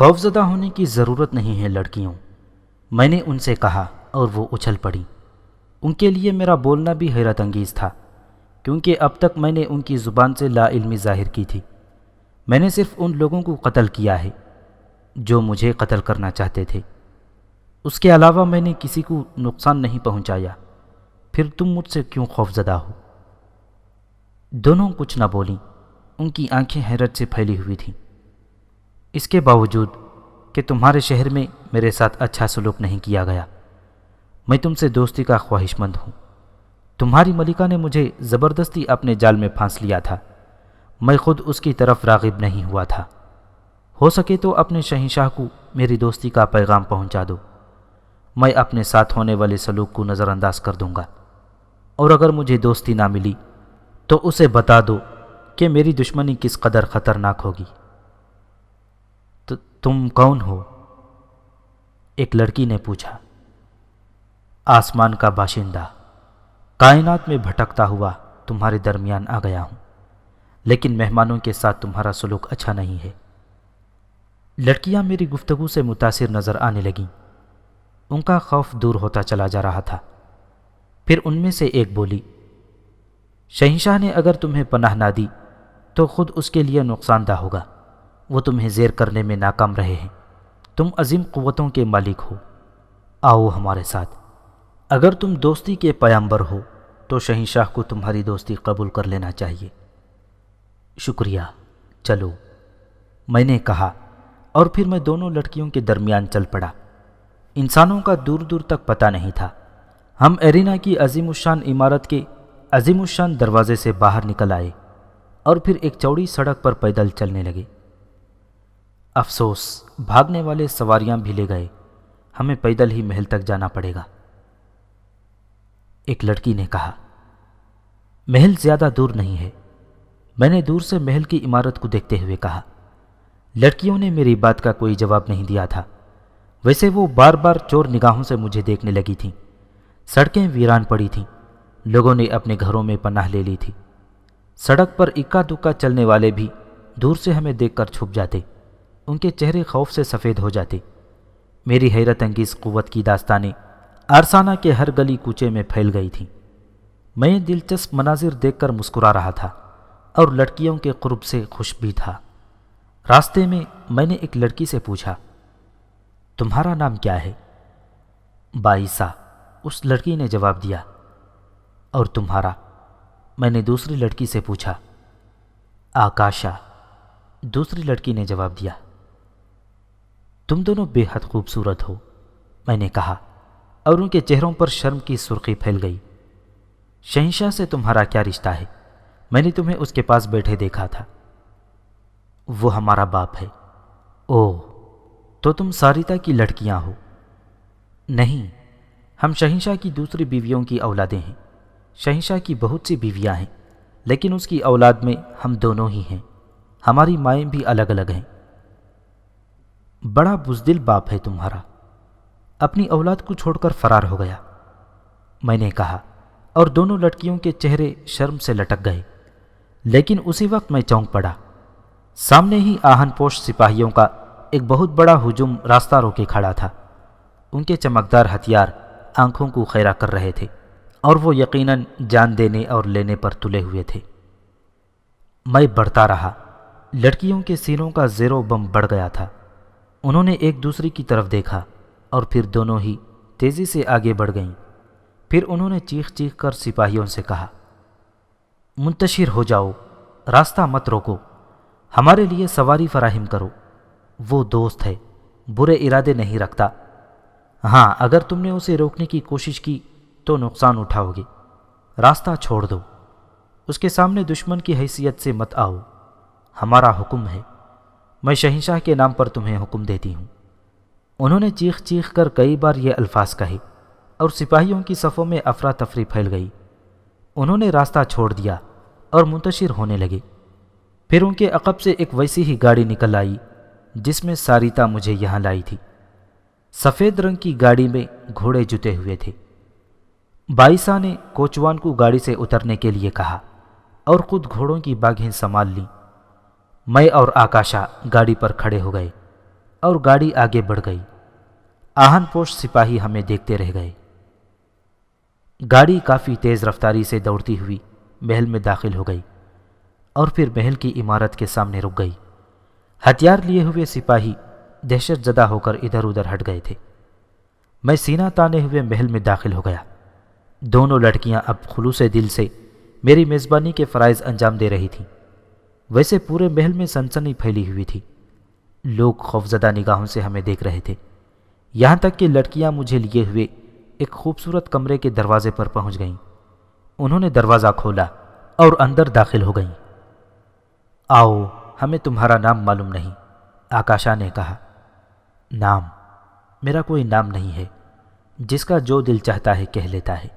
خوفزدہ ہونے کی ضرورت نہیں ہے لڑکیوں، میں نے ان سے کہا اور وہ اچھل پڑی۔ ان کے لیے میرا بولنا بھی حیرت انگیز تھا، کیونکہ اب تک میں نے ان کی زبان سے لا علمی ظاہر کی تھی۔ میں نے صرف ان لوگوں کو قتل کیا ہے جو مجھے قتل کرنا چاہتے تھے، اس کے علاوہ میں نے کسی کو نقصان نہیں پہنچایا۔ پھر تم مجھ سے کیوں خوفزدہ ہو؟ دونوں کچھ نہ بولیں، ان کی آنکھیں حیرت سے پھیلی ہوئی تھیں۔ اس کے باوجود کہ تمہارے شہر میں میرے ساتھ اچھا سلوک نہیں کیا گیا، میں تم سے دوستی کا خواہش مند ہوں۔ تمہاری ملکہ نے مجھے زبردستی اپنے جال میں پھانس لیا تھا، میں خود اس کی طرف راغب نہیں ہوا تھا۔ ہو سکے تو اپنے شہنشاہ کو میری دوستی کا پیغام پہنچا دو، میں اپنے ساتھ ہونے والے سلوک کو نظر انداز کر دوں گا، اور اگر مجھے دوستی نہ ملی تو اسے بتا دو کہ میری دشمنی کس قدر خطرناک ہوگی۔ تم کون ہو؟ ایک لڑکی نے پوچھا۔ آسمان کا باشندہ، کائنات میں بھٹکتا ہوا تمہارے درمیان آ گیا ہوں، لیکن مہمانوں کے ساتھ تمہارا سلوک اچھا نہیں ہے۔ لڑکیاں میری گفتگو سے متاثر نظر آنے لگیں، ان کا خوف دور ہوتا چلا جا رہا تھا۔ پھر ان میں سے ایک بولی، شہنشاہ نے اگر تمہیں پناہ نہ دی تو خود اس کے لیے نقصان دہ ہوگا، وہ تمہیں زیر کرنے میں ناکام رہے ہیں۔ تم عظیم قوتوں کے مالک ہو، آؤ ہمارے ساتھ۔ اگر تم دوستی کے پیامبر ہو تو شہنشاہ کو تمہاری دوستی قبول کر لینا چاہیے۔ شکریہ، چلو، میں نے کہا، اور پھر میں دونوں لڑکیوں کے درمیان چل پڑا۔ انسانوں کا دور دور تک پتہ نہیں تھا۔ ہم ایرینا کی عظیم الشان عمارت کے عظیم الشان دروازے سے باہر نکل آئے اور پھر ایک چوڑی سڑک پر پیدل چلنے لگے۔ افسوس، بھاگنے والے سواریاں بھی لے گئے، ہمیں پیدل ہی محل تک جانا پڑے گا۔ ایک لڑکی نے کہا، محل زیادہ دور نہیں ہے۔ میں نے دور سے محل کی عمارت کو دیکھتے ہوئے کہا۔ لڑکیوں نے میری بات کا کوئی جواب نہیں دیا تھا، ویسے وہ بار بار چور نگاہوں سے مجھے دیکھنے لگی تھیں۔ سڑکیں ویران پڑی تھیں، لوگوں نے اپنے گھروں میں پناہ لے لی تھی۔ سڑک پر اکا دکا چلنے والے بھی دور سے ہمیں دیکھ کر چھپ جاتے، ان کے چہرے خوف سے سفید ہو جاتے۔ میری حیرت انگیز قوت کی داستانیں آرسانہ کے ہر گلی کوچے میں پھیل گئی تھیں۔ میں دلچسپ مناظر دیکھ کر مسکرا رہا تھا اور لڑکیوں کے قرب سے خوش بھی تھا۔ راستے میں نے ایک لڑکی سے پوچھا، تمہارا نام کیا ہے؟ بائسا، اس لڑکی نے جواب دیا۔ اور تمہارا؟ میں نے دوسری لڑکی سے پوچھا۔ آکاشا، دوسری لڑکی نے جواب دیا۔ تم دونوں بے حد خوبصورت ہو، میں نے کہا، اور ان کے چہروں پر شرم کی سرخی پھیل گئی۔ شہنشاہ سے تمہارا کیا رشتہ ہے؟ میں نے تمہیں اس کے پاس بیٹھے دیکھا تھا۔ وہ ہمارا باپ ہے۔ اوہ، تو تم ساریتا کی لڑکیاں ہو؟ نہیں، ہم شہنشاہ کی دوسری بیویوں کی اولادیں ہیں۔ شہنشاہ کی بہت سی بیویاں ہیں، لیکن اس کی اولاد میں ہم دونوں ہی ہیں۔ ہماری مائیں بھی الگ الگ ہیں۔ بڑا بزدل باپ ہے تمہارا، اپنی اولاد کو چھوڑ کر فرار ہو گیا، میں نے کہا، اور دونوں لڑکیوں کے چہرے شرم سے لٹک گئے۔ لیکن اسی وقت میں چونک پڑا۔ سامنے ہی آہن پوش سپاہیوں کا ایک بہت بڑا ہجوم راستہ روکے کھڑا تھا۔ ان کے چمکدار ہتھیار آنکھوں کو خیرہ کر رہے تھے، اور وہ یقیناً جان دینے اور لینے پر تلے ہوئے تھے۔ میں بڑھتا رہا، لڑکیوں کے سینوں کا زیر و بم بڑھ گیا تھا۔ انہوں نے ایک دوسری کی طرف دیکھا اور پھر دونوں ہی تیزی سے آگے بڑھ گئیں۔ پھر انہوں نے چیخ چیخ کر سپاہیوں سے کہا، منتشر ہو جاؤ، راستہ مت روکو، ہمارے لیے سواری فراہم کرو۔ وہ دوست ہے، برے ارادے نہیں رکھتا۔ ہاں، اگر تم نے اسے روکنے کی کوشش کی تو نقصان اٹھاؤ گے۔ راستہ چھوڑ دو، اس کے سامنے دشمن کی حیثیت سے مت آؤ۔ ہمارا حکم ہے، میں شہنشاہ کے نام پر تمہیں حکم دیتی ہوں۔ انہوں نے چیخ چیخ کر کئی بار یہ الفاظ کہے اور سپاہیوں کی صفوں میں افراتفری پھیل گئی۔ انہوں نے راستہ چھوڑ دیا اور منتشر ہونے لگے۔ پھر ان کے عقب سے ایک ویسی ہی گاڑی نکل آئی جس میں ساریتا مجھے یہاں لائی تھی۔ سفید رنگ کی گاڑی میں گھوڑے جتے ہوئے تھے۔ بائسا نے کوچوان کو گاڑی سے اترنے کے لیے کہا اور خود گھوڑوں کی باگھیں سنبھال لیں۔ میں اور آکاشا گاڑی پر کھڑے ہو گئے۔ اور گاڑی آگے بڑھ گئی۔ آہن پوش سپاہی ہمیں دیکھتے رہ گئے۔ گاڑی کافی تیز رفتاری سے دوڑتی ہوئی محل میں داخل ہو گئی اور پھر محل کی عمارت کے سامنے رک گئی۔ ہتھیار لیے ہوئے سپاہی دہشت زدہ ہو کر ادھر ادھر ہٹ گئے تھے۔ میں سینہ تانے ہوئے محل میں داخل ہو گیا۔ دونوں لڑکیاں اب خلوص دل سے میری میزبانی کے فرائض انجام دے رہی تھیں۔ ویسے پورے محل میں سنسنی پھیلی ہوئی تھی۔ لوگ خوفزدہ نگاہوں سے ہمیں دیکھ رہے تھے، یہاں تک کہ لڑکیاں مجھے لیے ہوئے ایک خوبصورت کمرے کے دروازے پر پہنچ گئیں۔ انہوں نے دروازہ کھولا اور اندر داخل ہو گئیں۔ آؤ، ہمیں تمہارا نام معلوم نہیں، آکاشا نے کہا۔ نام؟ میرا کوئی نام نہیں ہے، جس کا جو دل چاہتا ہے کہہ لیتا ہے،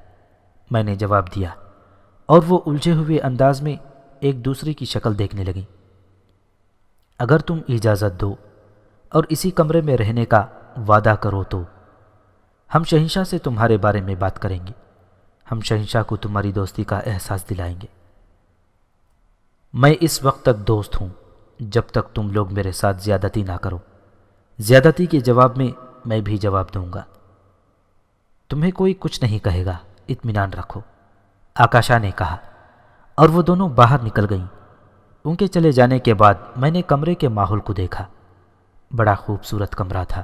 میں نے جواب دیا، اور وہ الجھے ہوئے انداز میں ایک دوسرے کی شکل دیکھنے لگیں۔ اگر تم اجازت دو اور اسی کمرے میں رہنے کا وعدہ کرو تو ہم شہنشاہ سے تمہارے بارے میں بات کریں گے۔ ہم شہنشاہ کو تمہاری دوستی کا احساس دلائیں گے۔ میں اس وقت تک دوست ہوں جب تک تم لوگ میرے ساتھ زیادتی نہ کرو۔ زیادتی کے جواب میں بھی جواب دوں گا۔ تمہیں کوئی کچھ نہیں کہے گا، اطمینان رکھو، آکاشا نے کہا، اور وہ دونوں باہر نکل گئیں۔ ان کے چلے جانے کے بعد میں نے کمرے کے ماحول کو دیکھا۔ بڑا خوبصورت کمرہ تھا۔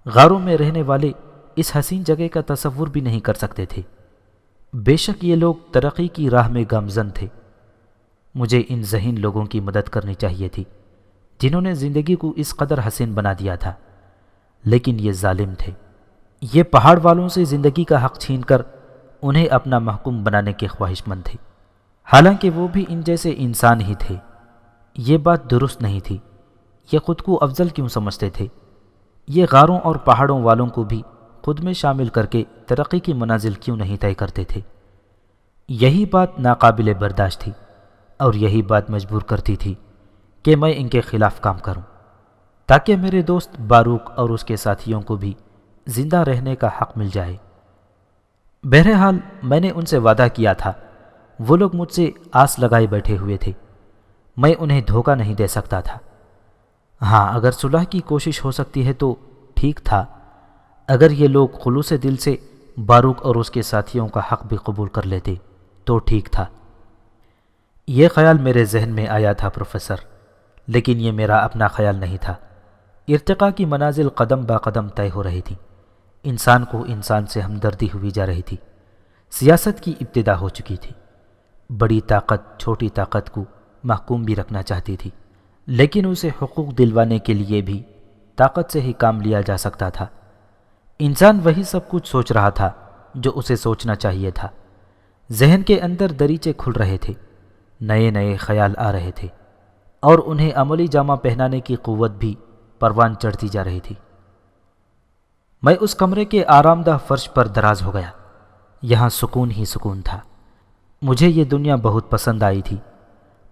غاروں میں رہنے والے اس حسین جگہ کا تصور بھی نہیں کر سکتے تھے۔ بے شک یہ لوگ ترقی کی راہ میں گامزن تھے۔ مجھے ان ذہین لوگوں کی مدد کرنی چاہیے تھی جنہوں نے زندگی کو اس قدر حسین بنا دیا تھا، لیکن یہ ظالم تھے۔ یہ پہاڑ والوں سے زندگی کا حق چھین کر انہیں اپنا محکوم بنانے کے خواہش مند تھے، حالانکہ وہ بھی ان جیسے انسان ہی تھے۔ یہ بات درست نہیں تھی۔ یہ خود کو افضل کیوں سمجھتے تھے؟ یہ غاروں اور پہاڑوں والوں کو بھی خود میں شامل کر کے ترقی کی منازل کیوں نہیں طے کرتے تھے؟ یہی بات ناقابل برداشت تھی، اور یہی بات مجبور کرتی تھی کہ میں ان کے خلاف کام کروں، تاکہ میرے دوست باروک اور اس کے ساتھیوں کو بھی زندہ رہنے کا حق مل جائے۔ بہرحال میں نے ان سے وعدہ کیا تھا۔ وہ لوگ مجھ سے آس لگائے بیٹھے ہوئے تھے۔ میں انہیں دھوکہ نہیں دے سکتا تھا۔ ہاں، اگر صلح کی کوشش ہو سکتی ہے تو ٹھیک تھا۔ اگر یہ لوگ خلوص دل سے باروک اور اس کے ساتھیوں کا حق بھی قبول کر لیتے تو ٹھیک تھا۔ یہ خیال میرے ذہن میں آیا تھا پروفیسر، لیکن یہ میرا اپنا خیال نہیں تھا۔ ارتقاء کی منازل قدم با قدم طے ہو رہی تھی۔ انسان کو انسان سے ہمدردی ہوئی جا رہی تھی۔ سیاست کی ابتدا ہو چکی تھی۔ بڑی طاقت چھوٹی طاقت کو محکوم بھی رکھنا چاہتی تھی، لیکن اسے حقوق دلوانے کے لیے بھی طاقت سے ہی کام لیا جا سکتا تھا۔ انسان وہی سب کچھ سوچ رہا تھا جو اسے سوچنا چاہیے تھا۔ ذہن کے اندر دریچے کھل رہے تھے، نئے نئے خیال آ رہے تھے، اور انہیں عملی جامہ پہنانے کی قوت بھی پروان چڑھتی جا رہی تھی۔ میں اس کمرے کے آرام دہ فرش پر دراز ہو گیا۔ یہاں سکون ہی سکون تھا۔ مجھے یہ دنیا بہت پسند آئی تھی۔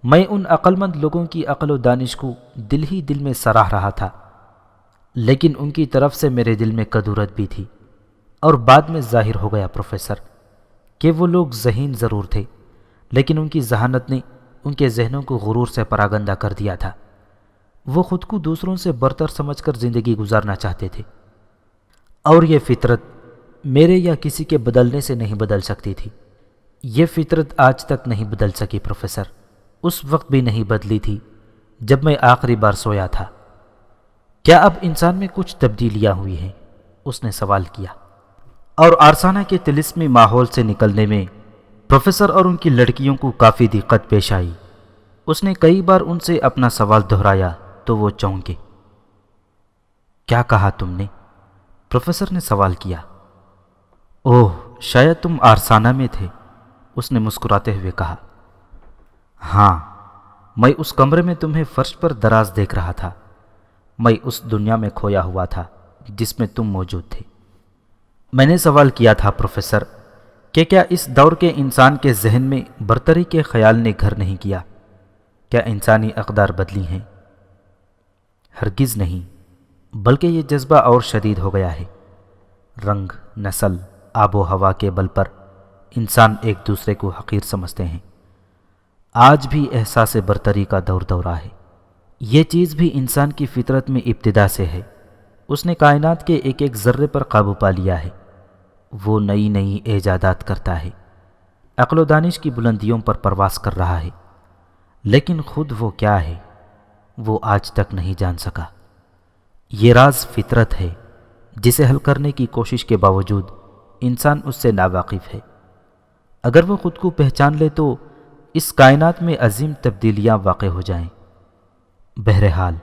میں ان عقل مند لوگوں کی عقل و دانش کو دل ہی دل میں سراہ رہا تھا، لیکن ان کی طرف سے میرے دل میں کدورت بھی تھی، اور بعد میں ظاہر ہو گیا پروفیسر کہ وہ لوگ ذہین ضرور تھے، لیکن ان کی ذہانت نے ان کے ذہنوں کو غرور سے پراگندہ کر دیا تھا۔ وہ خود کو دوسروں سے برتر سمجھ کر زندگی گزارنا چاہتے تھے، اور یہ فطرت میرے یا کسی کے بدلنے سے نہیں بدل سکتی تھی۔ یہ فطرت آج تک نہیں بدل سکی پروفیسر، اس وقت بھی نہیں بدلی تھی جب میں آخری بار سویا تھا۔ کیا اب انسان میں کچھ تبدیلیاں ہوئی ہیں؟ اس نے سوال کیا، اور آرسانہ کے طلسمی ماحول سے نکلنے میں پروفیسر اور ان کی لڑکیوں کو کافی دقت پیش آئی۔ اس نے کئی بار ان سے اپنا سوال دہرایا تو وہ چونکے۔ کیا کہا تم نے؟ پروفیسر نے سوال کیا۔ اوہ، شاید تم آرسانہ میں تھے، اس نے مسکراتے ہوئے کہا۔ ہاں، میں اس کمرے میں تمہیں فرش پر دراز دیکھ رہا تھا۔ میں اس دنیا میں کھویا ہوا تھا جس میں تم موجود تھے۔ میں نے سوال کیا تھا پروفیسر کہ کیا اس دور کے انسان کے ذہن میں برتری کے خیال نے گھر نہیں کیا؟ کیا انسانی اقدار بدلی ہیں؟ ہرگز نہیں، بلکہ یہ جذبہ اور شدید ہو گیا ہے۔ رنگ، نسل، آب و ہوا کے بل پر انسان ایک دوسرے کو حقیر سمجھتے ہیں۔ آج بھی احساس برتری کا دور دورہ ہے۔ یہ چیز بھی انسان کی فطرت میں ابتدا سے ہے۔ اس نے کائنات کے ایک ایک ذرے پر قابو پا لیا ہے۔ وہ نئی نئی ایجادات کرتا ہے، عقل و دانش کی بلندیوں پر پرواز کر رہا ہے، لیکن خود وہ کیا ہے وہ آج تک نہیں جان سکا۔ یہ راز فطرت ہے جسے حل کرنے کی کوشش کے باوجود انسان اس سے ناواقف ہے۔ اگر وہ خود کو پہچان لے تو اس کائنات میں عظیم تبدیلیاں واقع ہو جائیں۔ بہرحال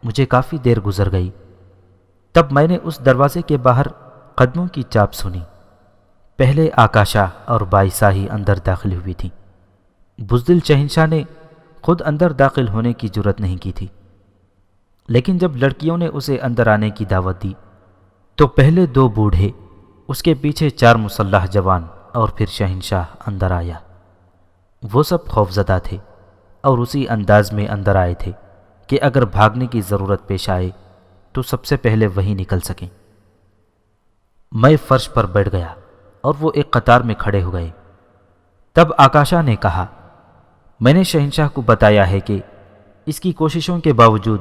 مجھے کافی دیر گزر گئی، تب میں نے اس دروازے کے باہر قدموں کی چاپ سنی۔ پہلے آکاشا اور بائسا ہی اندر داخل ہوئی تھی۔ بزدل شہنشاہ نے خود اندر داخل ہونے کی جرت نہیں کی تھی، لیکن جب لڑکیوں نے اسے اندر آنے کی دعوت دی تو پہلے 2 بوڑھے، اس کے پیچھے 4 مسلح جوان اور پھر شہنشاہ اندر آیا۔ وہ سب خوفزدہ تھے اور اسی انداز میں اندر آئے تھے کہ اگر بھاگنے کی ضرورت پیش آئے تو سب سے پہلے وہی نکل سکیں۔ میں فرش پر بیٹھ گیا اور وہ ایک قطار میں کھڑے ہو گئے۔ تب آکاشا نے کہا، میں نے شہنشاہ کو بتایا ہے کہ اس کی کوششوں کے باوجود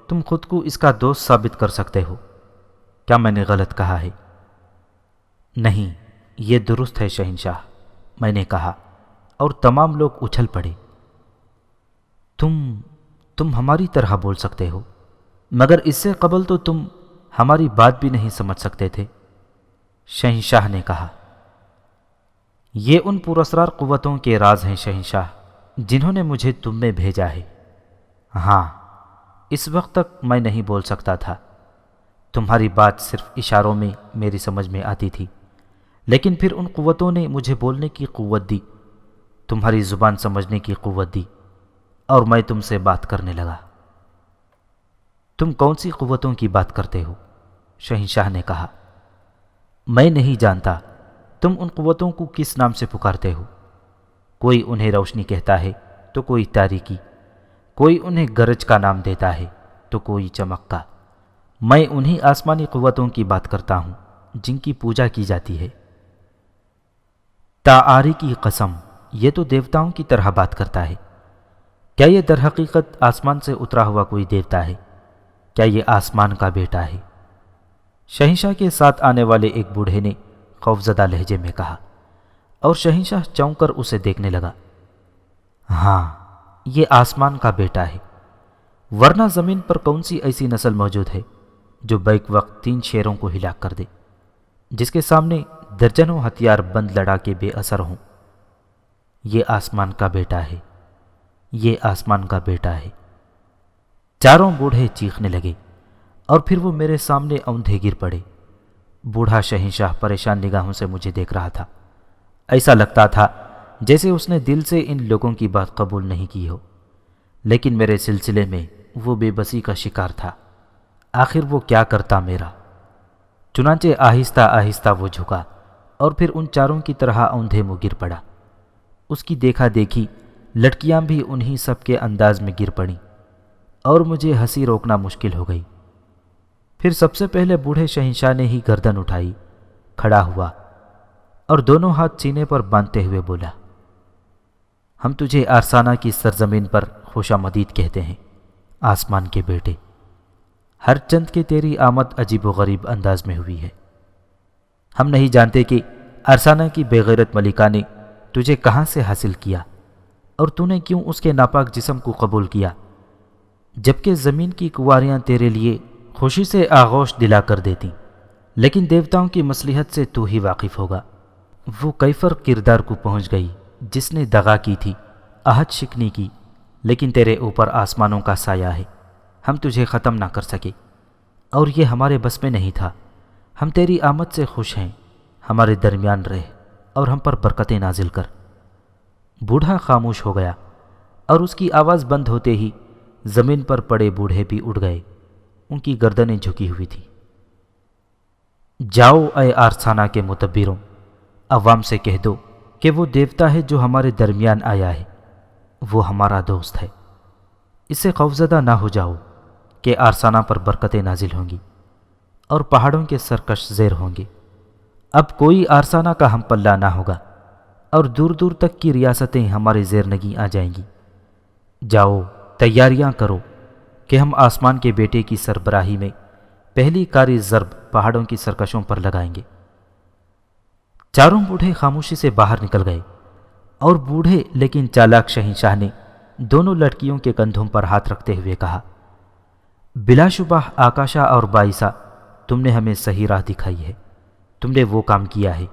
تم خود کو اس کا دوست ثابت کر سکتے ہو۔ کیا میں نے غلط کہا ہے؟ نہیں، یہ درست ہے شہنشاہ، میں نے کہا، اور تمام لوگ اچھل پڑے۔ تم ہماری طرح بول سکتے ہو، مگر اس سے قبل تو تم ہماری بات بھی نہیں سمجھ سکتے تھے، شہنشاہ نے کہا۔ یہ ان پراسرار قوتوں کے راز ہیں شہنشاہ، جنہوں نے مجھے تم میں بھیجا ہے۔ ہاں، اس وقت تک میں نہیں بول سکتا تھا، تمہاری بات صرف اشاروں میں میری سمجھ میں آتی تھی، لیکن پھر ان قوتوں نے مجھے بولنے کی قوت دی، تمہاری زبان سمجھنے کی قوت دی، اور میں تم سے بات کرنے لگا۔ تم کون سی قوتوں کی بات کرتے ہو؟ شہنشاہ نے کہا۔ میں نہیں جانتا تم ان قوتوں کو کس نام سے پکارتے ہو، کوئی انہیں روشنی کہتا ہے تو کوئی تاریکی، کوئی انہیں گرج کا نام دیتا ہے تو کوئی چمک کا۔ میں انہی آسمانی قوتوں کی بات کرتا ہوں جن کی پوجا کی جاتی ہے۔ تعاری کی قسم، یہ تو دیوتاؤں کی طرح بات کرتا ہے۔ کیا یہ در حقیقت آسمان سے اترا ہوا کوئی دیوتا ہے؟ کیا یہ آسمان کا بیٹا ہے؟ شہنشاہ کے ساتھ آنے والے ایک بوڑھے نے خوفزدہ لہجے میں کہا، اور شہنشاہ چونک کر اسے دیکھنے لگا۔ ہاں، یہ آسمان کا بیٹا ہے، ورنہ زمین پر کون سی ایسی نسل موجود ہے جو بیک وقت 3 شیروں کو ہلاک کر دے، جس کے سامنے درجنوں ہتھیار بند لڑا کے بے اثر ہوں۔ یہ آسمان کا بیٹا ہے، یہ آسمان کا بیٹا ہے۔ چاروں بوڑھے چیخنے لگے اور پھر وہ میرے سامنے اوندھے گر پڑے۔ بوڑھا شہنشاہ پریشان نگاہوں سے مجھے دیکھ رہا تھا، ایسا لگتا تھا جیسے اس نے دل سے ان لوگوں کی بات قبول نہیں کی ہو، لیکن میرے سلسلے میں وہ بے بسی کا شکار تھا۔ آخر وہ کیا کرتا میرا؟ چنانچہ آہستہ آہستہ وہ جھکا اور پھر ان چاروں کی طرح اوندھے منہ گر پڑا۔ اس کی دیکھا دیکھی لڑکیاں بھی انہی سب کے انداز میں گر پڑیں اور مجھے ہنسی روکنا مشکل ہو گئی۔ پھر سب سے پہلے بوڑھے شہنشاہ نے ہی گردن اٹھائی، کھڑا ہوا اور دونوں ہاتھ سینے پر باندھتے ہوئے بولا، ہم تجھے آرسانہ کی سرزمین پر خوش آمدید کہتے ہیں، آسمان کے بیٹے۔ ہر چند کے تیری آمد عجیب و غریب انداز میں ہوئی ہے۔ ہم نہیں جانتے کہ آرسانہ کی بے غیرت ملکہ نے تجھے کہاں سے حاصل کیا اور تو نے کیوں اس کے ناپاک جسم کو قبول کیا، جبکہ زمین کی کنواریاں تیرے لیے خوشی سے آغوش دلا کر دیتی، لیکن دیوتاؤں کی مصلحت سے تو ہی واقف ہوگا۔ وہ کیفر کردار کو پہنچ گئی جس نے دغا کی تھی، عہد شکنی کی، لیکن تیرے اوپر آسمانوں کا سایہ ہے، ہم تجھے ختم نہ کر سکے، اور یہ ہمارے بس میں نہیں تھا۔ ہم تیری آمد سے خوش ہیں، ہمارے درمیان رہ اور ہم پر برکتیں نازل کر۔ بوڑھا خاموش ہو گیا اور اس کی آواز بند ہوتے ہی زمین پر پڑے بوڑھے بھی اٹھ گئے، ان کی گردنیں جھکی ہوئی تھیں۔ جاؤ اے آرسانہ کے متبروں، عوام سے کہہ دو کہ وہ دیوتا ہے جو ہمارے درمیان آیا ہے، وہ ہمارا دوست ہے۔ اس سے خوفزدہ نہ ہو جاؤ کہ آرسانہ پر برکتیں نازل ہوں گی اور پہاڑوں کے سرکش زیر ہوں گے۔ اب کوئی آرسانہ کا ہم پلہ نہ ہوگا اور دور دور تک کی ریاستیں ہمارے زیر نگیں آ جائیں گی۔ جاؤ تیاریاں کرو کہ ہم آسمان کے بیٹے کی سربراہی میں پہلی کاری ضرب پہاڑوں کی سرکشوں پر لگائیں گے۔ چاروں بوڑھے خاموشی سے باہر نکل گئے اور بوڑھے لیکن چالاک شہنشاہ نے دونوں لڑکیوں کے کندھوں پر ہاتھ رکھتے ہوئے کہا، بلا شبہ آکاشا اور بائیسا، تم نے ہمیں صحیح راہ دکھائی ہے۔ تم نے وہ کام کیا ہے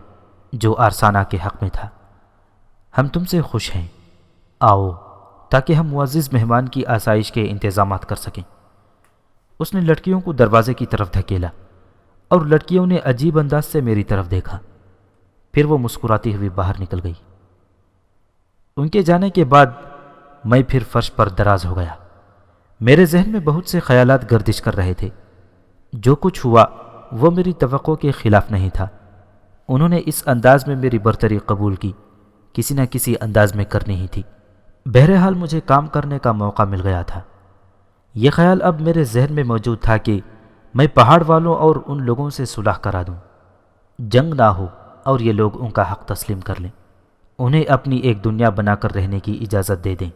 جو ارسانہ کے حق میں تھا۔ ہم تم سے خوش ہیں۔ آؤ تاکہ ہم معزز مہمان کی آسائش کے انتظامات کر سکیں۔ اس نے لڑکیوں کو دروازے کی طرف دھکیلا اور لڑکیوں نے عجیب انداز سے میری طرف دیکھا، پھر وہ مسکراتی ہوئی باہر نکل گئی۔ ان کے جانے کے بعد میں پھر فرش پر دراز ہو گیا۔ میرے ذہن میں بہت سے خیالات گردش کر رہے تھے۔ جو کچھ ہوا وہ میری توقع کے خلاف نہیں تھا۔ انہوں نے اس انداز میں میری برتری قبول کی، کسی نہ کسی انداز میں کرنی ہی تھی۔ بہرحال مجھے کام کرنے کا موقع مل گیا تھا۔ یہ خیال اب میرے ذہن میں موجود تھا کہ میں پہاڑ والوں اور ان لوگوں سے صلح کرا دوں، جنگ نہ ہو اور یہ لوگ ان کا حق تسلیم کر لیں، انہیں اپنی ایک دنیا بنا کر رہنے کی اجازت دے دیں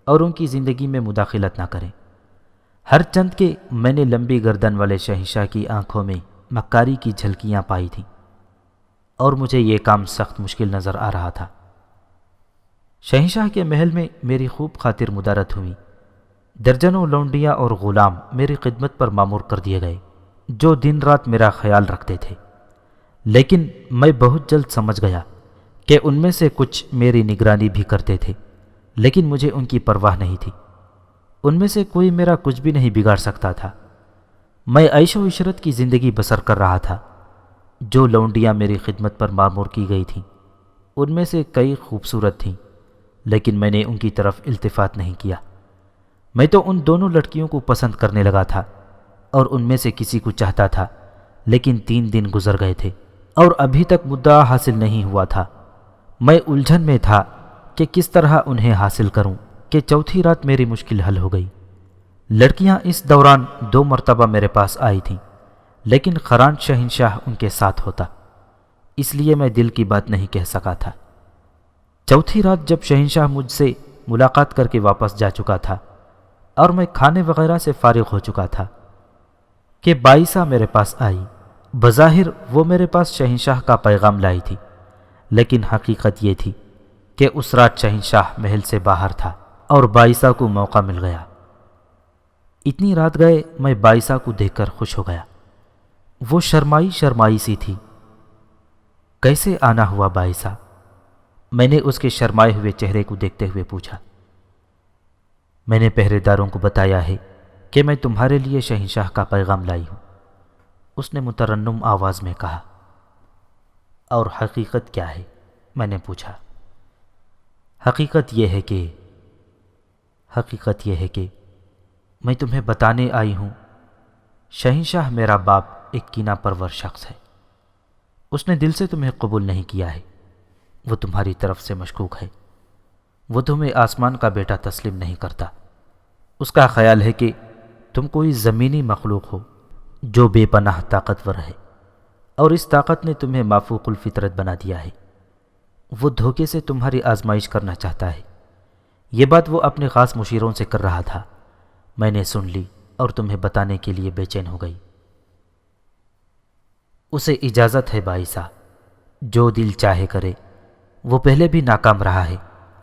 اور ان کی زندگی میں مداخلت نہ کریں۔ ہر چند کے میں نے لمبی گردن والے شہنشاہ کی آنکھوں میں مکاری کی جھلکیاں پائی تھیں اور مجھے یہ کام سخت مشکل نظر آ رہا تھا۔ شہنشاہ کے محل میں میری خوب خاطر مدارت ہوئی۔ درجنوں لونڈیاں اور غلام میری خدمت پر مامور کر دیے گئے جو دن رات میرا خیال رکھتے تھے، لیکن میں بہت جلد سمجھ گیا کہ ان میں سے کچھ میری نگرانی بھی کرتے تھے، لیکن مجھے ان کی پرواہ نہیں تھی۔ ان میں سے کوئی میرا کچھ بھی نہیں بگاڑ سکتا تھا۔ میں عیش و عشرت کی زندگی بسر کر رہا تھا۔ جو لونڈیاں میری خدمت پر مامور کی گئی تھیں ان میں سے کئی خوبصورت تھیں، لیکن میں نے ان کی طرف التفات نہیں کیا۔ میں تو ان دونوں لڑکیوں کو پسند کرنے لگا تھا اور ان میں سے کسی کو چاہتا تھا، لیکن 3 دن گزر گئے تھے اور ابھی تک مدعا حاصل نہیں ہوا تھا۔ میں الجھن میں تھا کہ کس طرح انہیں حاصل کروں کہ چوتھی رات میری مشکل حل ہو گئی۔ لڑکیاں اس دوران 2 مرتبہ میرے پاس آئی تھیں، لیکن خران شہنشاہ ان کے ساتھ ہوتا، اس لیے میں دل کی بات نہیں کہہ سکا تھا۔ چوتھی رات جب شہنشاہ مجھ سے ملاقات کر کے واپس جا چکا تھا اور میں کھانے وغیرہ سے فارغ ہو چکا تھا کہ بائیسا میرے پاس آئی۔ بظاہر وہ میرے پاس شہنشاہ کا پیغام لائی تھی، لیکن حقیقت یہ تھی کہ اس رات شہنشاہ محل سے باہر تھا اور بائیسا کو موقع مل گیا۔ اتنی رات گئے میں بائیسا کو دیکھ کر خوش ہو گیا۔ وہ شرمائی سی تھی۔ کیسے آنا ہوا بائیسا؟ میں نے اس کے شرمائے ہوئے چہرے کو دیکھتے ہوئے پوچھا۔ میں نے پہرے داروں کو بتایا ہے کہ میں تمہارے لیے شہنشاہ کا پیغام لائی ہوں، اس نے مترنم آواز میں کہا۔ اور حقیقت کیا ہے؟ میں نے پوچھا۔ حقیقت یہ ہے کہ میں تمہیں بتانے آئی ہوں، شہنشاہ میرا باپ ایک کینہ پرور شخص ہے۔ اس نے دل سے تمہیں قبول نہیں کیا ہے، وہ تمہاری طرف سے مشکوک ہے، وہ تمہیں آسمان کا بیٹا تسلیم نہیں کرتا۔ اس کا خیال ہے کہ تم کوئی زمینی مخلوق ہو جو بے پناہ طاقتور ہے، اور اس طاقت نے تمہیں مافوق الفطرت بنا دیا ہے۔ وہ دھوکے سے تمہاری آزمائش کرنا چاہتا ہے۔ یہ بات وہ اپنے خاص مشیروں سے کر رہا تھا۔ میں نے سن لی اور تمہیں بتانے کے لیے بے چین ہو گئی۔ اسے اجازت ہے بائیسا، جو دل چاہے کرے۔ وہ پہلے بھی ناکام رہا ہے،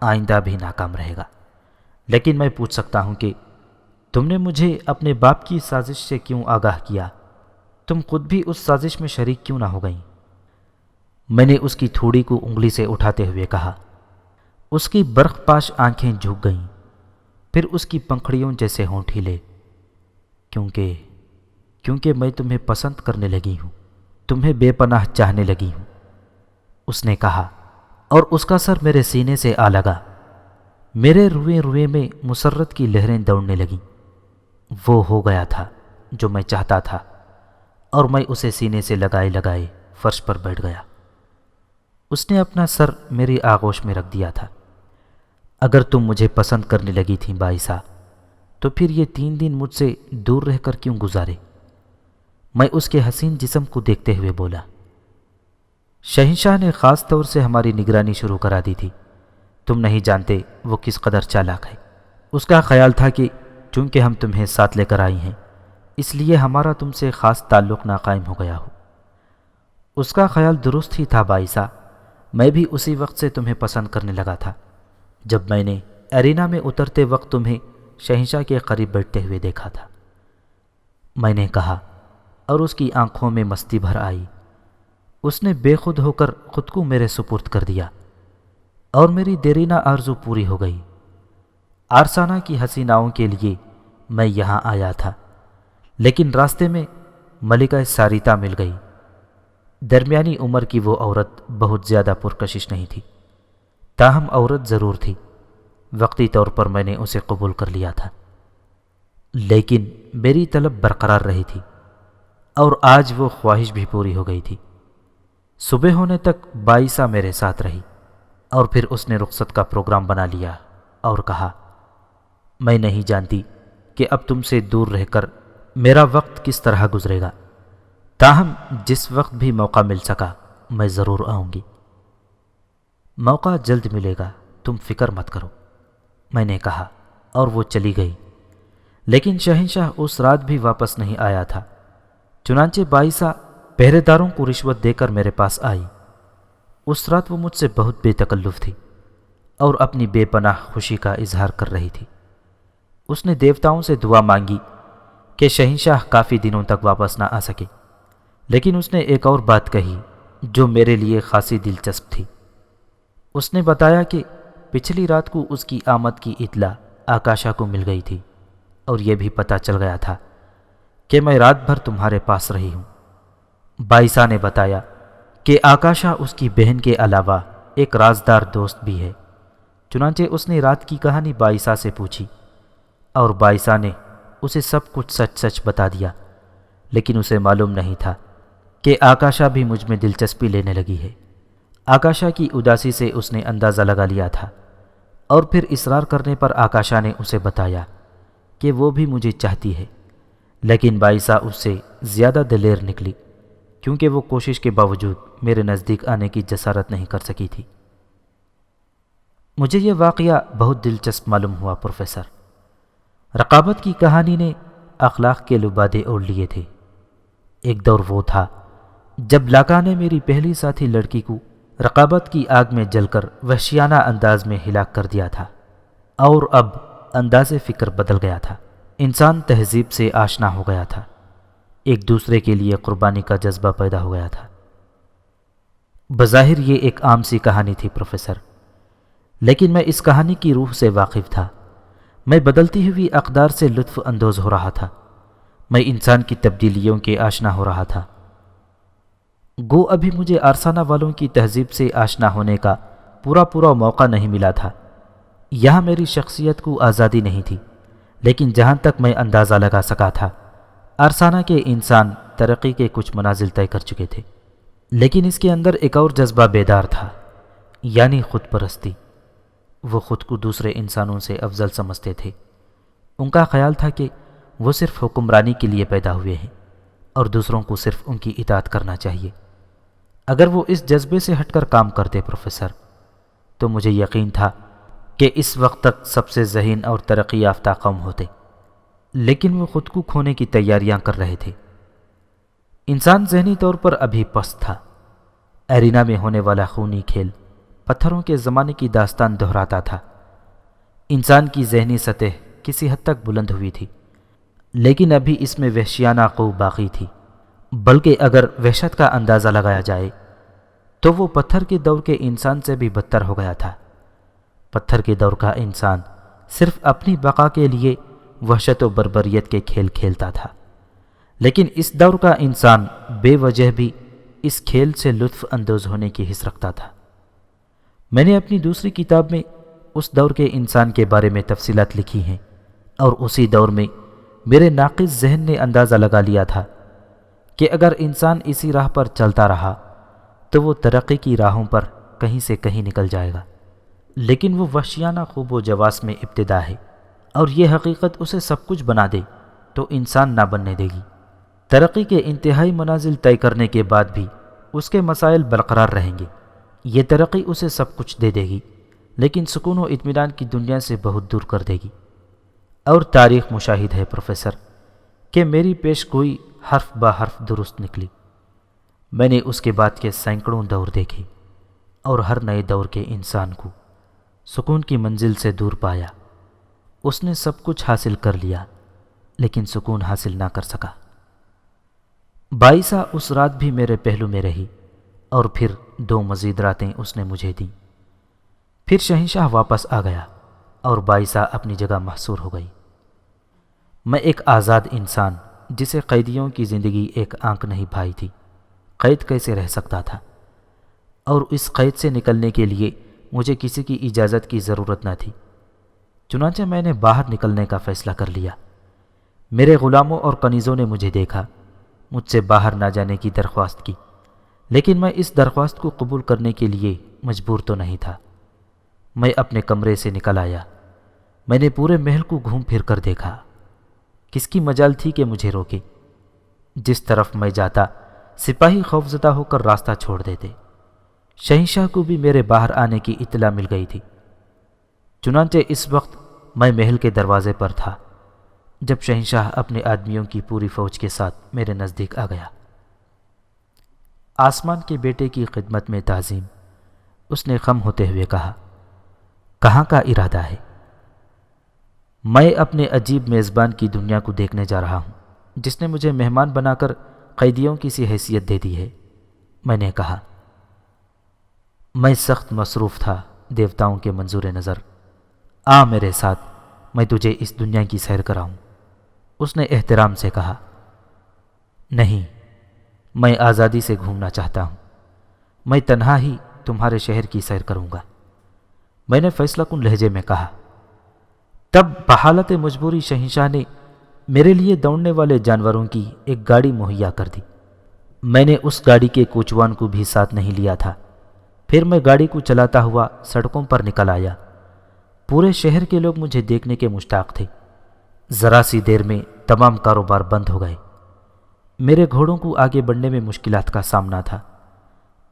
آئندہ بھی ناکام رہے گا، لیکن میں پوچھ سکتا ہوں کہ تم نے مجھے اپنے باپ کی سازش سے کیوں آگاہ کیا؟ تم خود بھی اس سازش میں شریک کیوں نہ ہو گئیں؟ میں نے اس کی تھوڑی کو انگلی سے اٹھاتے ہوئے کہا۔ اس کی برق پاش آنکھیں جھک گئیں، پھر اس کی پنکھڑیوں جیسے ہونٹ ہلے۔ کیونکہ میں تمہیں پسند کرنے لگی ہوں، تمہیں بے پناہ چاہنے لگی ہوں، اس نے کہا، اور اس کا سر میرے سینے سے آ لگا۔ میرے روئے میں مسرت کی لہریں دوڑنے لگیں۔ وہ ہو گیا تھا جو میں چاہتا تھا، اور میں اسے سینے سے لگائے فرش پر بیٹھ گیا۔ اس نے اپنا سر میری آغوش میں رکھ دیا تھا۔ اگر تم مجھے پسند کرنے لگی تھی بائیسا، تو پھر یہ 3 دن مجھ سے دور رہ کر کیوں گزارے؟ میں اس کے حسین جسم کو دیکھتے ہوئے بولا۔ شہنشاہ نے خاص طور سے ہماری نگرانی شروع کرا دی تھی۔ تم نہیں جانتے وہ کس قدر چالاک ہے۔ اس کا خیال تھا کہ چونکہ ہم تمہیں ساتھ لے کر آئی ہیں، اس لیے ہمارا تم سے خاص تعلق نہ قائم ہو گیا ہو۔ اس کا خیال درست ہی تھا بائسا، میں بھی اسی وقت سے تمہیں پسند کرنے لگا تھا جب میں نے ارینا میں اترتے وقت تمہیں شہنشاہ کے قریب بیٹھتے ہوئے دیکھا تھا، میں نے کہا، اور اس کی آنکھوں میں مستی بھر آئی۔ اس نے بے خود ہو کر خود کو میرے سپرد کر دیا اور میری دیرینہ آرزو پوری ہو گئی۔ آرسانہ کی حسیناؤں کے لیے میں یہاں آیا تھا، لیکن راستے میں ملکہ ساریتا مل گئی۔ درمیانی عمر کی وہ عورت بہت زیادہ پرکشش نہیں تھی، تاہم عورت ضرور تھی۔ وقتی طور پر میں نے اسے قبول کر لیا تھا، لیکن میری طلب برقرار رہی تھی، اور آج وہ خواہش بھی پوری ہو گئی تھی۔ صبح ہونے تک بائسا میرے ساتھ رہی، اور پھر اس نے رخصت کا پروگرام بنا لیا اور کہا، میں نہیں جانتی کہ اب تم سے دور رہ کر میرا وقت کس طرح گزرے گا، تاہم جس وقت بھی موقع مل سکا میں ضرور آؤں گی۔ موقع جلد ملے گا، تم فکر مت کرو، میں نے کہا، اور وہ چلی گئی۔ لیکن شہنشاہ اس رات بھی واپس نہیں آیا تھا۔ چنانچہ بائسا پہرے داروں کو رشوت دے کر میرے پاس آئی۔ اس رات وہ مجھ سے بہت بے تکلف تھی اور اپنی بے پناہ خوشی کا اظہار کر رہی تھی۔ اس نے دیوتاؤں سے دعا مانگی کہ شہنشاہ کافی دنوں تک واپس نہ آ سکے، لیکن اس نے ایک اور بات کہی جو میرے لیے خاصی دلچسپ تھی۔ اس نے بتایا کہ پچھلی رات کو اس کی آمد کی اطلاع آکاشا کو مل گئی تھی، اور یہ بھی پتہ چل گیا تھا کہ میں رات بھر تمہارے پاس رہی ہوں۔ بائسا نے بتایا کہ آکاشا اس کی بہن کے علاوہ ایک رازدار دوست بھی ہے۔ چنانچہ اس نے رات کی کہانی بائسا سے پوچھی، اور بائسا نے اسے سب کچھ سچ سچ بتا دیا، لیکن اسے معلوم نہیں تھا کہ آکاشا بھی مجھ میں دلچسپی لینے لگی ہے۔ آکاشا کی اداسی سے اس نے اندازہ لگا لیا تھا، اور پھر اصرار کرنے پر آکاشا نے اسے بتایا کہ وہ بھی مجھے چاہتی ہے، لیکن بائسا اس سے زیادہ دلیر نکلی کیونکہ وہ کوشش کے باوجود میرے نزدیک آنے کی جسارت نہیں کر سکی تھی۔ مجھے یہ واقعہ بہت دلچسپ معلوم ہوا پروفیسر۔ رقابت کی کہانی نے اخلاق کے لبادے اوڑھ لیے تھے۔ ایک دور وہ تھا جب لاکا نے میری پہلی ساتھی لڑکی کو رقابت کی آگ میں جل کر وحشیانہ انداز میں ہلاک کر دیا تھا، اور اب انداز فکر بدل گیا تھا۔ انسان تہذیب سے آشنا ہو گیا تھا، ایک دوسرے کے لیے قربانی کا جذبہ پیدا ہو گیا تھا۔ بظاہر یہ ایک عام سی کہانی تھی پروفیسر، لیکن میں اس کہانی کی روح سے واقف تھا۔ میں بدلتی ہوئی اقدار سے لطف اندوز ہو رہا تھا، میں انسان کی تبدیلیوں کے آشنا ہو رہا تھا۔ گو ابھی مجھے آرسانہ والوں کی تہذیب سے آشنا ہونے کا پورا موقع نہیں ملا تھا۔ یہاں میری شخصیت کو آزادی نہیں تھی، لیکن جہاں تک میں اندازہ لگا سکا تھا آرسانہ کے انسان ترقی کے کچھ منازل طے کر چکے تھے، لیکن اس کے اندر ایک اور جذبہ بیدار تھا، یعنی خود پرستی۔ وہ خود کو دوسرے انسانوں سے افضل سمجھتے تھے۔ ان کا خیال تھا کہ وہ صرف حکمرانی کے لیے پیدا ہوئے ہیں اور دوسروں کو صرف ان کی اطاعت کرنا چاہیے۔ اگر وہ اس جذبے سے ہٹ کر کام کرتے پروفیسر، تو مجھے یقین تھا کہ اس وقت تک سب سے ذہین اور ترقی یافتہ قوم ہوتے، لیکن وہ خود کو کھونے کی تیاریاں کر رہے تھے۔ انسان ذہنی طور پر ابھی پست تھا۔ ایرینا میں ہونے والا خونی کھیل پتھروں کے زمانے کی داستان دہراتا تھا۔ انسان کی ذہنی سطح کسی حد تک بلند ہوئی تھی، لیکن ابھی اس میں وحشیانہ قوت باقی تھی، بلکہ اگر وحشت کا اندازہ لگایا جائے تو وہ پتھر کے دور کے انسان سے بھی بدتر ہو گیا تھا۔ پتھر کے دور کا انسان صرف اپنی بقا کے لیے وحشت و بربریت کے کھیل کھیلتا تھا، لیکن اس دور کا انسان بے وجہ بھی اس کھیل سے لطف اندوز ہونے کی حس رکھتا تھا۔ میں نے اپنی دوسری کتاب میں اس دور کے انسان کے بارے میں تفصیلات لکھی ہیں، اور اسی دور میں میرے ناقص ذہن نے اندازہ لگا لیا تھا کہ اگر انسان اسی راہ پر چلتا رہا تو وہ ترقی کی راہوں پر کہیں سے کہیں نکل جائے گا، لیکن وہ وحشیانہ خوب و جواس میں ابتدا ہے، اور یہ حقیقت اسے سب کچھ بنا دے تو انسان نہ بننے دے گی۔ ترقی کے انتہائی منازل طے کرنے کے بعد بھی اس کے مسائل برقرار رہیں گے۔ یہ ترقی اسے سب کچھ دے دے گی، لیکن سکون و اطمینان کی دنیا سے بہت دور کر دے گی۔ اور تاریخ مشاہد ہے پروفیسر کہ میری پیش گوئی حرف بہ حرف درست نکلی۔ میں نے اس کے بعد کے سینکڑوں دور دیکھے اور ہر نئے دور کے انسان کو سکون کی منزل سے دور پایا۔ اس نے سب کچھ حاصل کر لیا لیکن سکون حاصل نہ کر سکا۔ بائسہ اس رات بھی میرے پہلو میں رہی اور پھر 2 مزید راتیں اس نے مجھے دیں۔ پھر شہنشاہ واپس آ گیا اور بائسہ اپنی جگہ محصور ہو گئی۔ میں ایک آزاد انسان جسے قیدیوں کی زندگی ایک آنکھ نہیں بھائی تھی، قید کیسے رہ سکتا تھا؟ اور اس قید سے نکلنے کے لیے مجھے کسی کی اجازت کی ضرورت نہ تھی۔ چنانچہ میں نے باہر نکلنے کا فیصلہ کر لیا۔ میرے غلاموں اور کنیزوں نے مجھے دیکھا، مجھ سے باہر نہ جانے کی درخواست کی، لیکن میں اس درخواست کو قبول کرنے کے لیے مجبور تو نہیں تھا۔ میں اپنے کمرے سے نکل آیا۔ میں نے پورے محل کو گھوم پھر کر دیکھا۔ کس کی مجال تھی کہ مجھے روکے؟ جس طرف میں جاتا سپاہی خوفزدہ ہو کر راستہ چھوڑ دیتے۔ شہنشاہ کو بھی میرے باہر آنے کی اطلاع مل گئی تھی۔ چنانچہ اس وقت میں محل کے دروازے پر تھا جب شہنشاہ اپنے آدمیوں کی پوری فوج کے ساتھ میرے نزدیک آ گیا۔ آسمان کے بیٹے کی خدمت میں تعظیم، اس نے خم ہوتے ہوئے کہا، کہاں کا ارادہ ہے؟ میں اپنے عجیب میزبان کی دنیا کو دیکھنے جا رہا ہوں جس نے مجھے مہمان بنا کر قیدیوں کی سی حیثیت دے دی ہے۔ میں نے کہا، میں سخت مصروف تھا دیوتاؤں کے منظور نظر، آ میرے ساتھ، میں تجھے اس دنیا کی سیر کراؤں۔ اس نے احترام سے کہا، نہیں، میں آزادی سے گھومنا چاہتا ہوں، میں تنہا ہی تمہارے شہر کی سیر کروں گا۔ میں نے فیصلہ کن لہجے میں کہا۔ تب بحالت مجبوری شہنشاہ نے میرے لیے دوڑنے والے جانوروں کی ایک گاڑی مہیا کر دی۔ میں نے اس گاڑی کے کوچوان کو بھی ساتھ نہیں لیا تھا۔ پھر میں گاڑی کو چلاتا ہوا سڑکوں پر نکل آیا۔ پورے شہر کے لوگ مجھے دیکھنے کے مشتاق تھے۔ ذرا سی دیر میں تمام کاروبار بند ہو گئے۔ میرے گھوڑوں کو آگے بڑھنے میں مشکلات کا سامنا تھا۔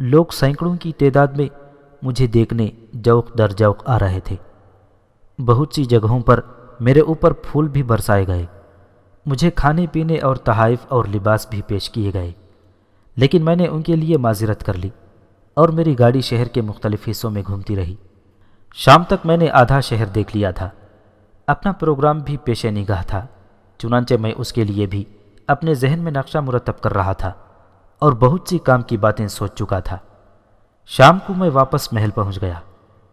لوگ سینکڑوں کی تعداد میں مجھے دیکھنے جوق در جوق آ رہے تھے۔ بہت سی جگہوں پر میرے اوپر پھول بھی برسائے گئے۔ مجھے کھانے پینے اور تحائف اور لباس بھی پیش کیے گئے، لیکن میں نے ان کے لیے معذرت کر لی اور میری گاڑی شہر کے مختلف حصوں میں گھومتی رہی۔ شام تک میں نے آدھا شہر دیکھ لیا تھا۔ اپنا پروگرام بھی پیش نگاہ تھا، چنانچہ میں اس کے لیے بھی اپنے ذہن میں نقشہ مرتب کر رہا تھا اور بہت سی کام کی باتیں سوچ چکا تھا۔ شام کو میں واپس محل پہنچ گیا۔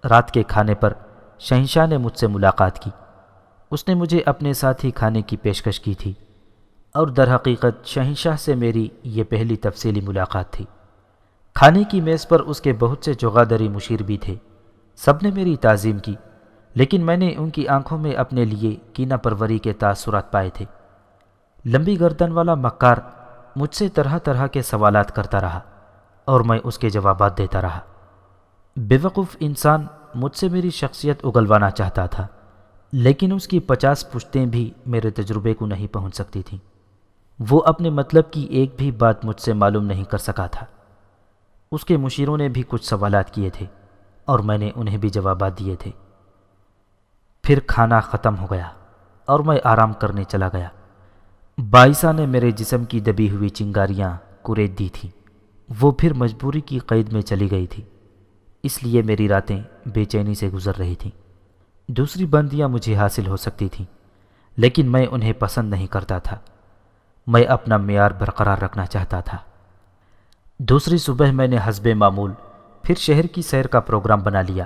رات کے کھانے پر شہنشاہ نے مجھ سے ملاقات کی۔ اس نے مجھے اپنے ساتھ ہی کھانے کی پیشکش کی تھی اور در حقیقت شہنشاہ سے میری یہ پہلی تفصیلی ملاقات تھی۔ کھانے کی میز پر اس کے بہت سے جغادری مشیر بھی تھے۔ سب نے میری تعظیم کی، لیکن میں نے ان کی آنکھوں میں اپنے لیے کینہ پروری کے تاثرات پائے تھے۔ لمبی گردن والا مکار مجھ سے طرح طرح کے سوالات کرتا رہا اور میں اس کے جوابات دیتا رہا۔ بے وقوف انسان مجھ سے میری شخصیت اگلوانا چاہتا تھا، لیکن اس کی 50 پشتیں بھی میرے تجربے کو نہیں پہنچ سکتی تھیں۔ وہ اپنے مطلب کی ایک بھی بات مجھ سے معلوم نہیں کر سکا تھا۔ اس کے مشیروں نے بھی کچھ سوالات کیے تھے اور میں نے انہیں بھی جوابات دیے تھے۔ پھر کھانا ختم ہو گیا اور میں آرام کرنے چلا گیا۔ بائسہ نے میرے جسم کی دبی ہوئی چنگاریاں کورید دی تھیں۔ وہ پھر مجبوری کی قید میں چلی گئی تھی، اس لیے میری راتیں بے چینی سے گزر رہی تھیں۔ دوسری بندیاں مجھے حاصل ہو سکتی تھیں، لیکن میں انہیں پسند نہیں کرتا تھا۔ میں اپنا معیار برقرار رکھنا چاہتا تھا۔ دوسری صبح میں نے حسب معمول پھر شہر کی سیر کا پروگرام بنا لیا۔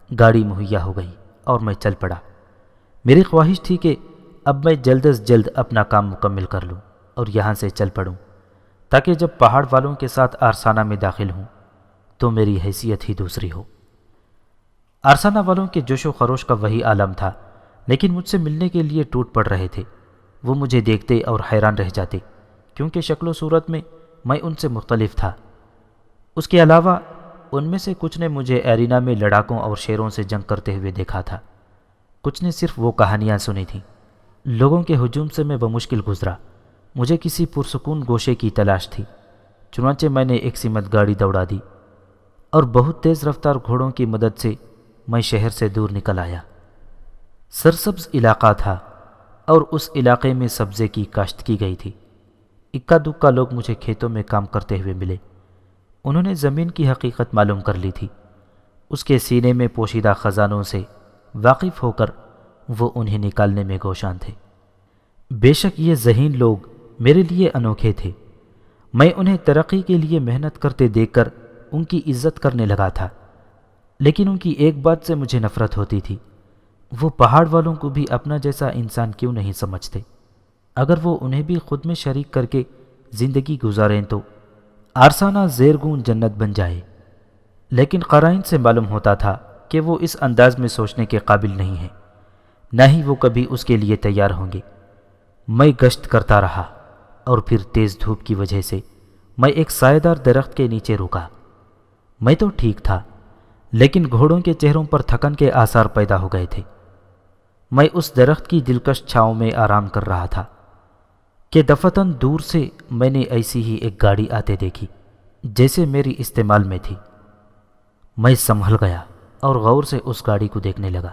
گاڑی مہیا ہو گئی اور میں چل پڑا۔ میری خواہش تھی کہ اب میں جلد از جلد اپنا کام مکمل کر لوں اور یہاں سے چل پڑوں، تاکہ جب پہاڑ والوں کے ساتھ آرسانہ میں داخل ہوں تو میری حیثیت ہی دوسری ہو۔ آرسانہ والوں کے جوش و خروش کا وہی عالم تھا، لیکن مجھ سے ملنے کے لیے ٹوٹ پڑ رہے تھے۔ وہ مجھے دیکھتے اور حیران رہ جاتے، کیونکہ شکل و صورت میں ان سے مختلف تھا۔ اس کے علاوہ ان میں سے کچھ نے مجھے ایرینا میں لڑاکوں اور شیروں سے جنگ کرتے ہوئے دیکھا تھا، کچھ نے صرف وہ کہانیاں سنی تھیں۔ لوگوں کے ہجوم سے میں بمشکل گزرا۔ مجھے کسی پرسکون گوشے کی تلاش تھی، چنانچہ میں نے ایک سمت گاڑی دوڑا دی اور بہت تیز رفتار گھوڑوں کی مدد سے میں شہر سے دور نکل آیا۔ سرسبز علاقہ تھا، اور اس علاقے میں سبزے کی کاشت کی گئی تھی۔ اکا دکا لوگ مجھے کھیتوں میں کام کرتے ہوئے ملے۔ انہوں نے زمین کی حقیقت معلوم کر لی تھی۔ اس کے سینے میں پوشیدہ خزانوں سے واقف ہو کر وہ انہیں نکالنے میں گوشان تھے۔ بے شک یہ ذہین لوگ میرے لیے انوکھے تھے۔ میں انہیں ترقی کے لیے محنت کرتے دیکھ کر ان کی عزت کرنے لگا تھا، لیکن ان کی ایک بات سے مجھے نفرت ہوتی تھی۔ وہ پہاڑ والوں کو بھی اپنا جیسا انسان کیوں نہیں سمجھتے؟ اگر وہ انہیں بھی خود میں شریک کر کے زندگی گزاریں تو عارسانہ زیرگون جنت بن جائے۔ لیکن قرائن سے معلوم ہوتا تھا کہ وہ اس انداز میں سوچنے کے قابل نہیں ہیں، نہ ہی وہ کبھی اس کے لیے تیار ہوں گے۔ میں گشت کرتا رہا اور پھر تیز دھوپ کی وجہ سے میں ایک سایہ دار درخت کے نیچے رکا۔ میں تو ٹھیک تھا، لیکن گھوڑوں کے چہروں پر تھکن کے آثار پیدا ہو گئے تھے۔ میں اس درخت کی دلکش چھاؤں میں آرام کر رہا تھا کہ دفتن دور سے میں نے ایسی ہی ایک گاڑی آتے دیکھی جیسے میری استعمال میں تھی۔ میں سنبھل گیا اور غور سے اس گاڑی کو دیکھنے لگا۔